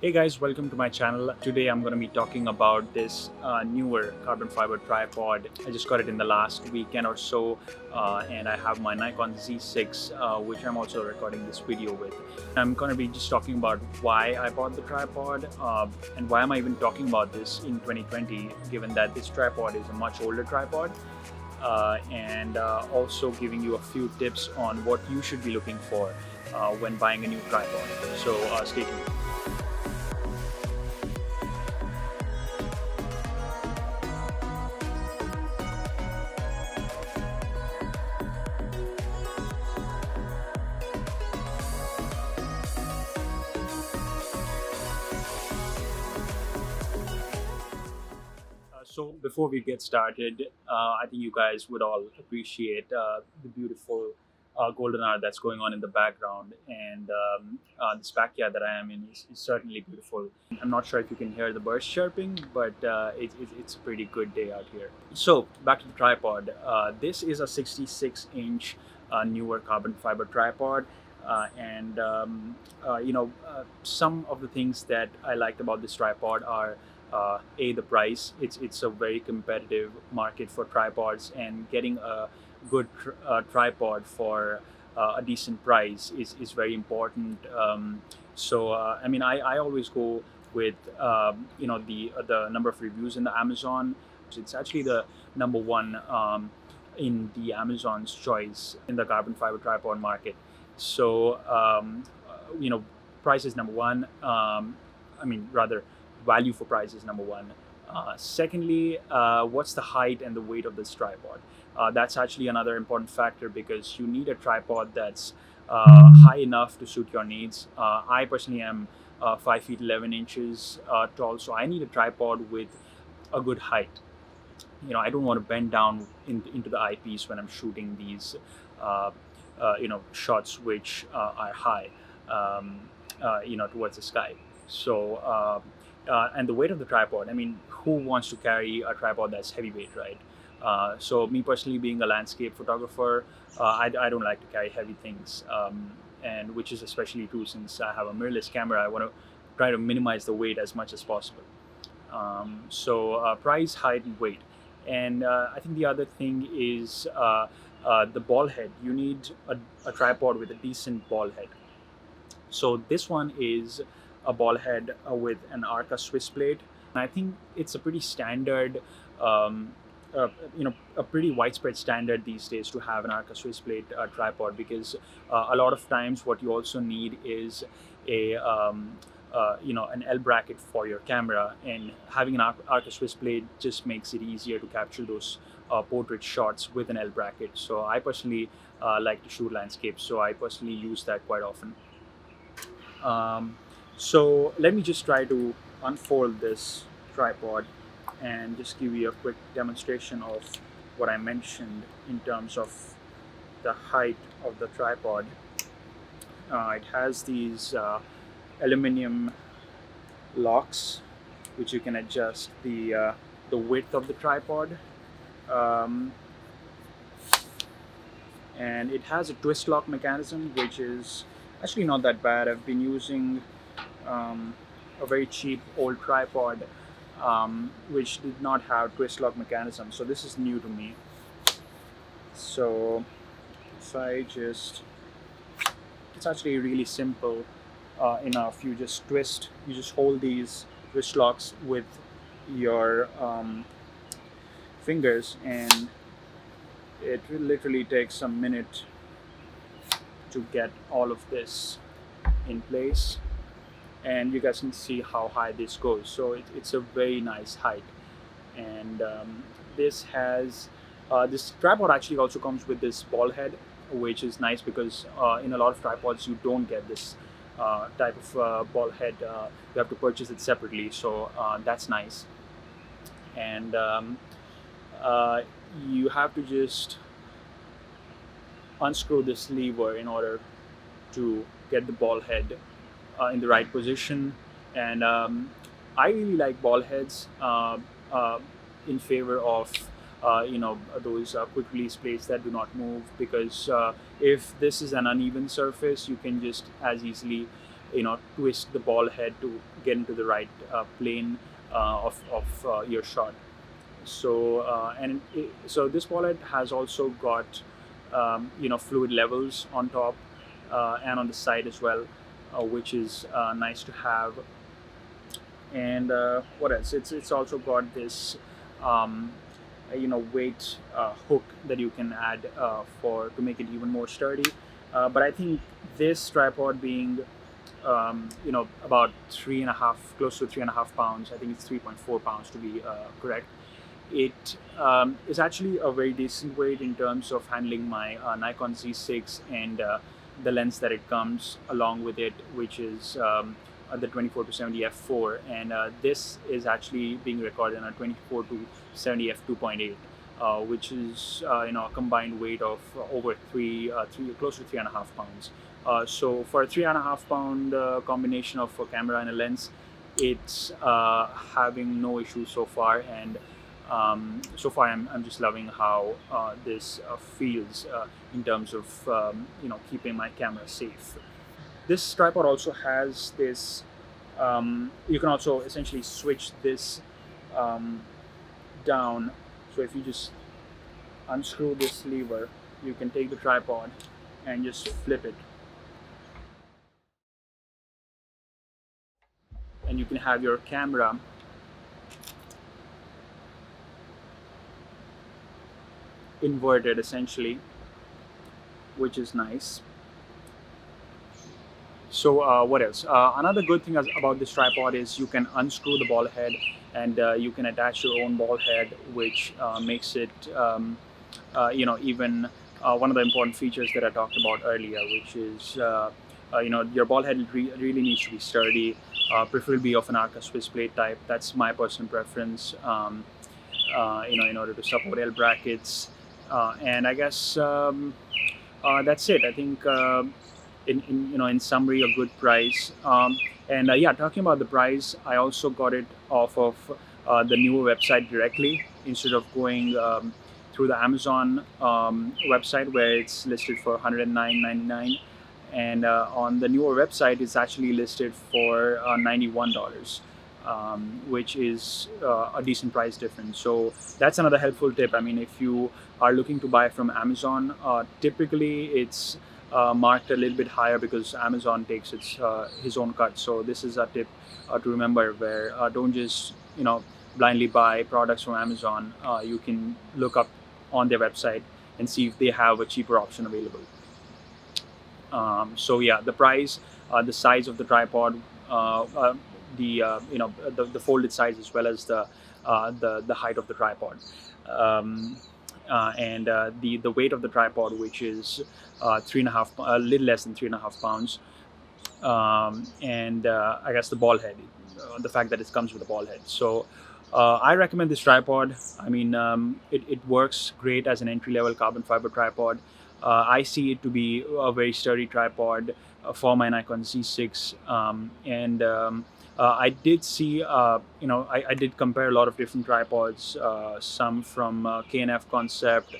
Hey guys, welcome to my channel. Today I'm going to be talking about this newer carbon fiber tripod. I just got it in the last weekend or so, and I have my Nikon Z6, which I'm also recording this video with. I'm going to be just talking about why I bought the tripod and why am I even talking about this in 2020, given that this tripod is a much older tripod. And also giving you a few tips on what you should be looking for when buying a new tripod. So stay tuned. So before we get started, I think you guys would all appreciate the beautiful golden hour that's going on in the background, and this backyard that I am in is certainly beautiful. I'm not sure if you can hear the birds chirping, but it's a pretty good day out here. So back to the tripod. This is a 66-inch newer carbon fiber tripod. Some of the things that I liked about this tripod are the price. It's a very competitive market for tripods, and getting a good tripod for a decent price is very important. I always go with the number of reviews in the Amazon. It's actually the number one in the Amazon's choice in the carbon fiber tripod market. So price is number one. Rather, value for price is number one. Secondly, what's the height and the weight of this tripod? That's actually another important factor, because you need a tripod that's high enough to suit your needs. I personally am 5 feet 11 inches tall, so I need a tripod with a good height. I don't want to bend down into the eyepiece when I'm shooting these shots which are high towards the sky. So and the weight of the tripod, who wants to carry a tripod that's heavyweight, right? So me personally, being a landscape photographer, I don't like to carry heavy things, and which is especially true since I have a mirrorless camera. I want to try to minimize the weight as much as possible. Price, height, and weight. And I think the other thing is the ball head. You need a tripod with a decent ball head. So this one is a ball head with an Arca Swiss plate. I think it's a pretty standard, a pretty widespread standard these days to have an Arca Swiss plate tripod, because a lot of times what you also need is an L bracket for your camera, and having an Arca Swiss plate just makes it easier to capture those portrait shots with an L bracket. So I personally like to shoot landscapes, so I personally use that quite often. So let me just try to unfold this tripod and just give you a quick demonstration of what I mentioned in terms of the height of the tripod. It has these aluminum locks which you can adjust the width of the tripod, and it has a twist lock mechanism, which is actually not that bad. I've been using a very cheap old tripod which did not have twist lock mechanism, so this is new to me. So if I just, it's actually really simple enough. You just hold these twist locks with your fingers, and it literally takes a minute to get all of this in place, and you guys can see how high this goes. So it's a very nice height. And this tripod actually also comes with this ball head, which is nice because in a lot of tripods you don't get this type of ball head. You have to purchase it separately, so that's nice. And you have to just unscrew this lever in order to get the ball head in the right position. And I really like ball heads in favor of those quick release plates that do not move, because if this is an uneven surface, you can just as easily twist the ball head to get into the right plane of your shot. So so this ball head has also got fluid levels on top and on the side as well, which is nice to have. And what else? It's also got this weight hook that you can add for to make it even more sturdy. But I think this tripod being about 3.5, close to 3.5 pounds. I think it's 3.4 pounds to be correct. It is actually a very decent weight in terms of handling my Nikon Z6 and the lens that it comes along with it, which is the 24-70 f4, and this is actually being recorded on a 24-70 f2.8, which is a combined weight of over close to 3.5 pounds. So for a 3.5 pound combination of a camera and a lens, it's having no issues so far, and so far I'm just loving how this feels in terms of keeping my camera safe. This tripod also has this, you can also essentially switch this down. So if you just unscrew this lever, you can take the tripod and just flip it, and you can have your camera inverted essentially, which is nice. So what else? Another good thing about this tripod is you can unscrew the ball head, and you can attach your own ball head, which makes it even one of the important features that I talked about earlier, which is your ball head really needs to be sturdy, preferably of an Arca Swiss plate type. That's my personal preference. In order to support L brackets, and I guess that's it. I think in summary, a good price. And yeah, talking about the price, I also got it off of the newer website directly instead of going through the Amazon website where it's listed for $109.99, and on the newer website it's actually listed for $91. Which is a decent price difference. So that's another helpful tip. I mean, if you are looking to buy from Amazon, typically it's marked a little bit higher because Amazon takes his own cut. So this is a tip to remember, where don't just blindly buy products from Amazon. You can look up on their website and see if they have a cheaper option available. So yeah, the price, the size of the tripod, the folded size, as well as the height of the tripod, and the weight of the tripod, which is a little less than 3.5 pounds, and I guess the ball head, the fact that it comes with a ball head. So I recommend this tripod. I mean, it works great as an entry-level carbon fiber tripod. I see it to be a very sturdy tripod for my Nikon Z6, and I did see, I did compare a lot of different tripods, some from K&F Concept,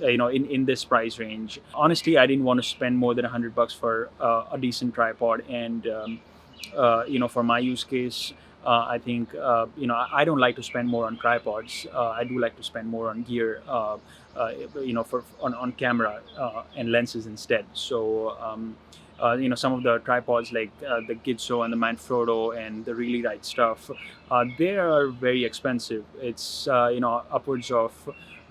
in this price range. Honestly, I didn't want to spend more than $100 for a decent tripod, and for my use case, I think I don't like to spend more on tripods. I do like to spend more on gear, on camera and lenses instead. So some of the tripods like the Gitzo and the Manfrotto and the Really Right stuff, they are very expensive. It's upwards of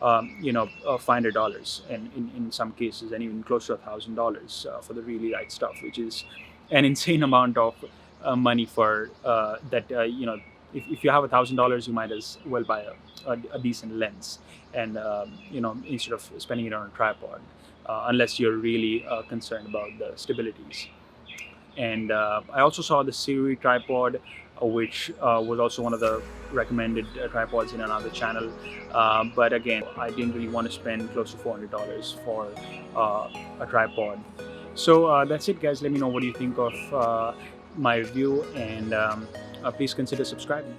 $500, and in some cases, and even close to $1,000 for the Really Right stuff, which is an insane amount of money for that. If you have $1,000, you might as well buy a decent lens, and instead of spending it on a tripod, unless you're really concerned about the stabilities. And I also saw the Siri tripod, which was also one of the recommended tripods in another channel. But again, I didn't really want to spend close to $400 for a tripod. So that's it, guys. Let me know what you think of my review, and please consider subscribing.